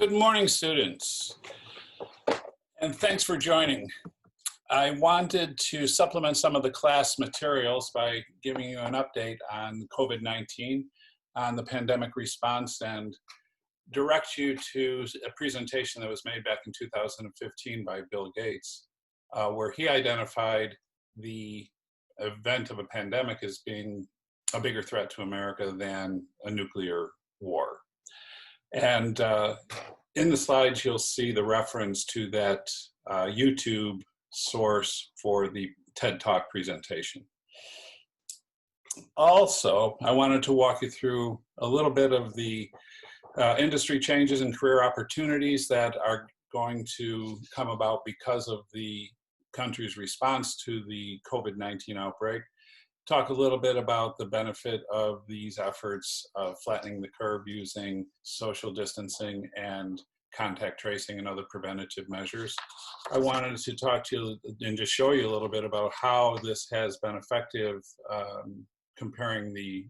Good morning, students, and thanks for joining. I wanted to supplement some of the class materials by giving you an update on COVID-19, on the pandemic response, and direct you to a presentation that was made back in 2015 by Bill Gates, where he identified the event of a pandemic as being a bigger threat to America than a nuclear war. And in the slides, you'll see the reference to that YouTube source for the TED Talk presentation. Also, I wanted to walk you through a little bit of the industry changes and career opportunities that are going to come about because of the country's response to the COVID-19 outbreak. Talk a little bit about the benefit of these efforts of flattening the curve using social distancing and contact tracing and other preventative measures. I wanted to talk to you and just show you a little bit about how this has been effective, comparing the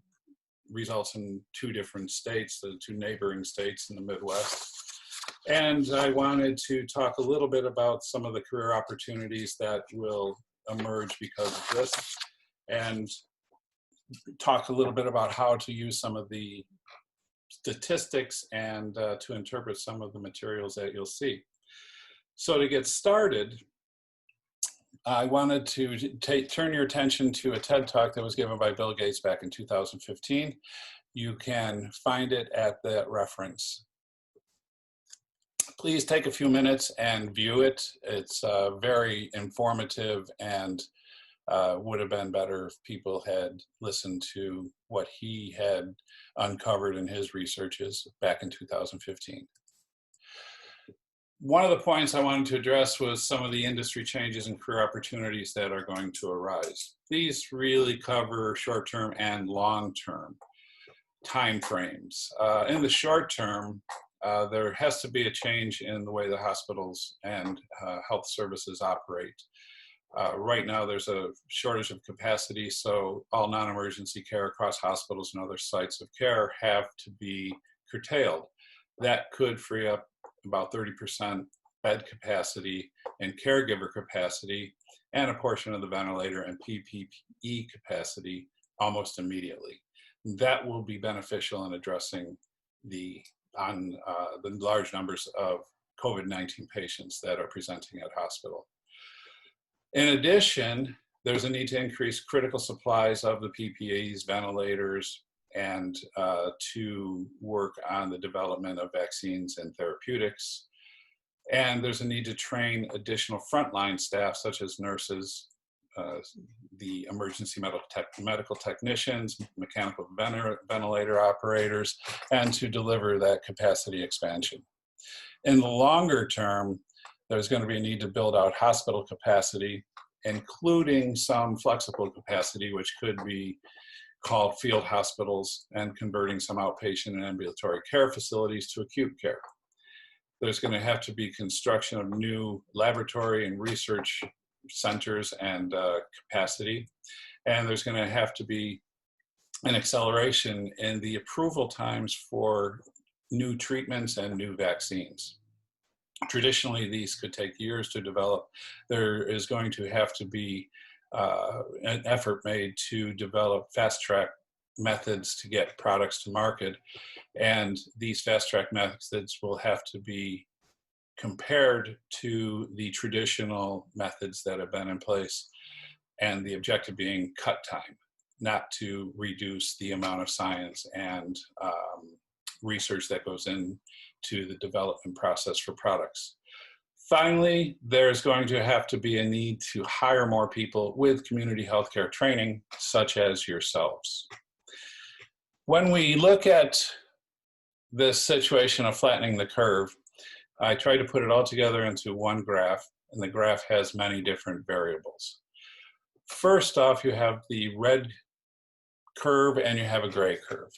results in two different states, the two neighboring states in the Midwest. And I wanted to talk a little bit about some of the career opportunities that will emerge because of this, and talk a little bit about how to use some of the statistics and to interpret some of the materials that you'll see. So to get started, I wanted to turn your attention to a TED Talk that was given by Bill Gates back in 2015. You can find it at that reference. Please take a few minutes and view it. It's very informative, and would have been better if people had listened to what he had uncovered in his researches back in 2015. One of the points I wanted to address was some of the industry changes and career opportunities that are going to arise. These really cover short-term and long-term time frames. In the short term, there has to be a change in the way the hospitals and health services operate. Right now, there's a shortage of capacity, so all non-emergency care across hospitals and other sites of care have to be curtailed. That could free up about 30% bed capacity and caregiver capacity, and a portion of the ventilator and PPE capacity almost immediately. That will be beneficial in addressing the large numbers of COVID-19 patients that are presenting at hospital. In addition, there's a need to increase critical supplies of the PPEs, ventilators, and to work on the development of vaccines and therapeutics. And there's a need to train additional frontline staff, such as nurses, the emergency medical technicians, mechanical ventilator operators, and to deliver that capacity expansion. In the longer term, there's going to be a need to build out hospital capacity, including some flexible capacity, which could be called field hospitals, and converting some outpatient and ambulatory care facilities to acute care. There's going to have to be construction of new laboratory and research centers and capacity. And there's going to have to be an acceleration in the approval times for new treatments and new vaccines. Traditionally, these could take years to develop. There is going to have to be an effort made to develop fast-track methods to get products to market. And these fast-track methods will have to be compared to the traditional methods that have been in place. And the objective being cut time, not to reduce the amount of science and research that goes into the development process for products. Finally, there's going to have to be a need to hire more people with community healthcare training, such as yourselves. When we look at this situation of flattening the curve, I try to put it all together into one graph, and the graph has many different variables. First off, you have the red curve and you have a gray curve.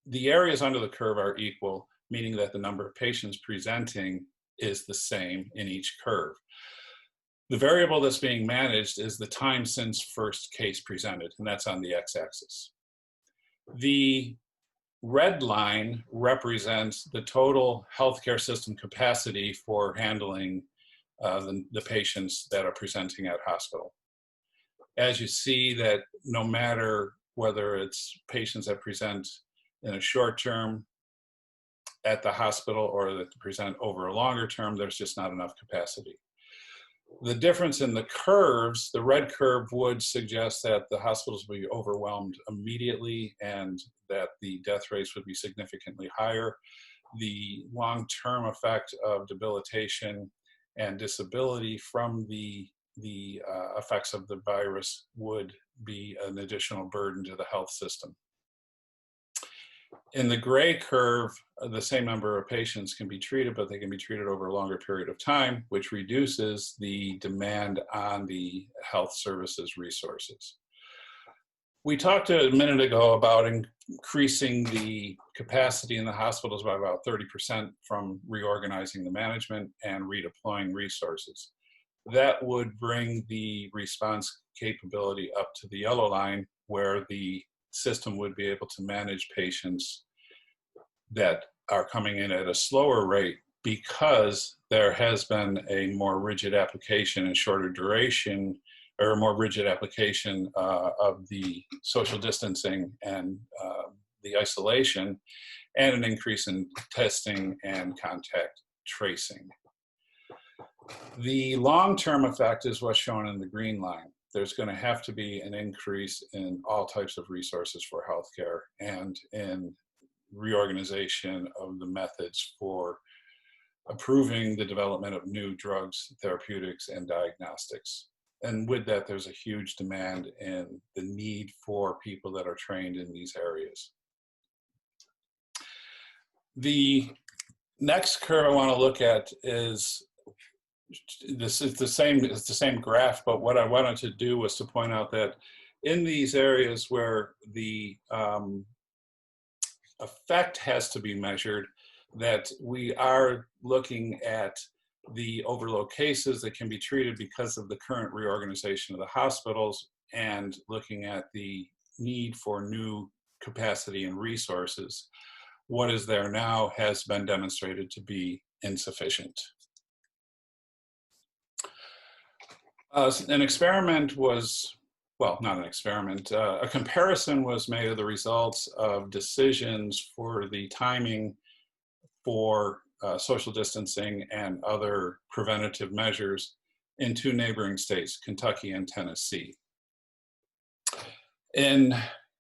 The areas under the curve are equal, meaning that the number of patients presenting is the same in each curve. The variable that's being managed is the time since first case presented, and that's on the x-axis. The red line represents the total healthcare system capacity for handling the patients that are presenting at hospital. As you see that no matter whether it's patients that present in a short term at the hospital or that present over a longer term, there's just not enough capacity. The difference in the curves, the red curve would suggest that the hospitals would be overwhelmed immediately and that the death rates would be significantly higher. The long-term effect of debilitation and disability from the effects of the virus would be an additional burden to the health system. In the gray curve, the same number of patients can be treated, but they can be treated over a longer period of time, which reduces the demand on the health services resources. We talked a minute ago about increasing the capacity in the hospitals by about 30% from reorganizing the management and redeploying resources. That would bring the response capability up to the yellow line, where the system would be able to manage patients that are coming in at a slower rate because there has been a more rigid application and shorter duration, or a more rigid application of the social distancing and the isolation, and an increase in testing and contact tracing. The long-term effect is what's shown in the green line. There's going to have to be an increase in all types of resources for healthcare and in reorganization of the methods for approving the development of new drugs, therapeutics, and diagnostics. And with that, there's a huge demand and the need for people that are trained in these areas. The next curve I want to look at is it's the same graph, but what I wanted to do was to point out that in these areas where the effect has to be measured, that we are looking at the overload cases that can be treated because of the current reorganization of the hospitals, and looking at the need for new capacity and resources. What is there now has been demonstrated to be insufficient. An experiment was, well, not an experiment, a comparison was made of the results of decisions for the timing for social distancing and other preventative measures in two neighboring states, Kentucky and Tennessee. In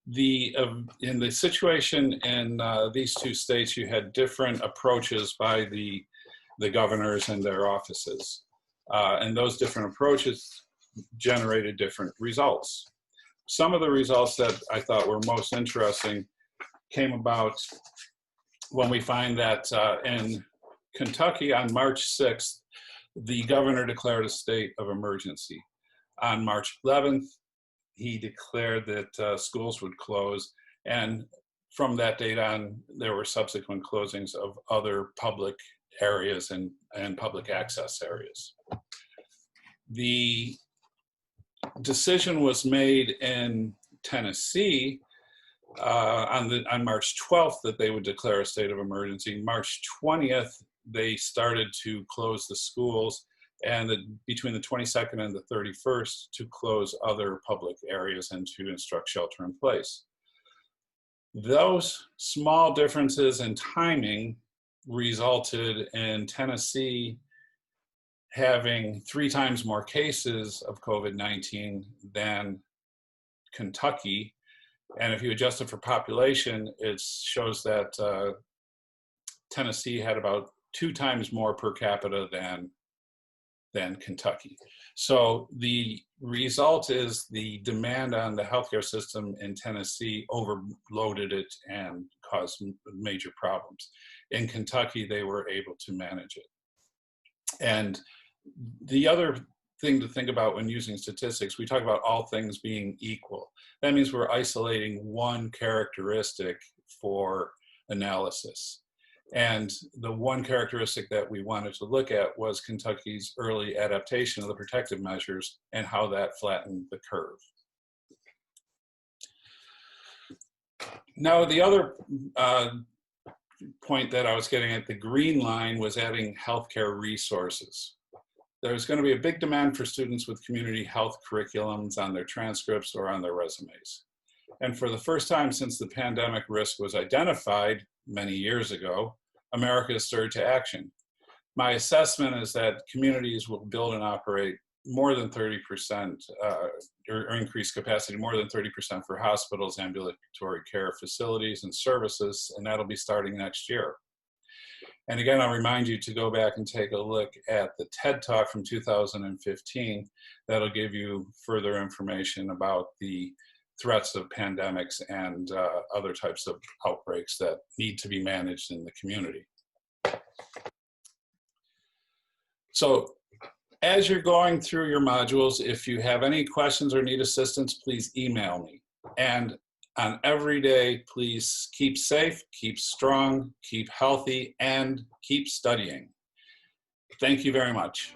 the situation in these two states, you had different approaches by the governors and their offices. And those different approaches generated different results. Some of the results that I thought were most interesting came about when we find that in Kentucky on March 6th, the governor declared a state of emergency. On March 11th, he declared that schools would close, and from that date on, there were subsequent closings of other public areas and public access areas. The decision was made in Tennessee on March 12th that they would declare a state of emergency. March 20th, they started to close the schools, and between the 22nd and the 31st to close other public areas and to instruct shelter in place. Those small differences in timing resulted in Tennessee having 3 times more cases of COVID-19 than Kentucky. And if you adjust it for population, it shows that Tennessee had about 2 times more per capita than Kentucky. So the result is the demand on the healthcare system in Tennessee overloaded it and caused major problems. In Kentucky, they were able to manage it. And the other thing to think about when using statistics, we talk about all things being equal. That means we're isolating one characteristic for analysis. And the one characteristic that we wanted to look at was Kentucky's early adaptation of the protective measures and how that flattened the curve. Now, the other point that I was getting at, the green line, was adding healthcare resources. There's going to be a big demand for students with community health curriculums on their transcripts or on their resumes. And for the first time since the pandemic risk was identified many years ago, America has stirred to action. My assessment is that communities will build and operate more than 30%, or increase capacity more than 30% for hospitals, ambulatory care facilities, and services, and that'll be starting next year. And again, I'll remind you to go back and take a look at the TED Talk from 2015. That'll give you further information about the threats of pandemics and other types of outbreaks that need to be managed in the community. So as you're going through your modules, if you have any questions or need assistance, please email me. And on every day, please keep safe, keep strong, keep healthy, and keep studying. Thank you very much.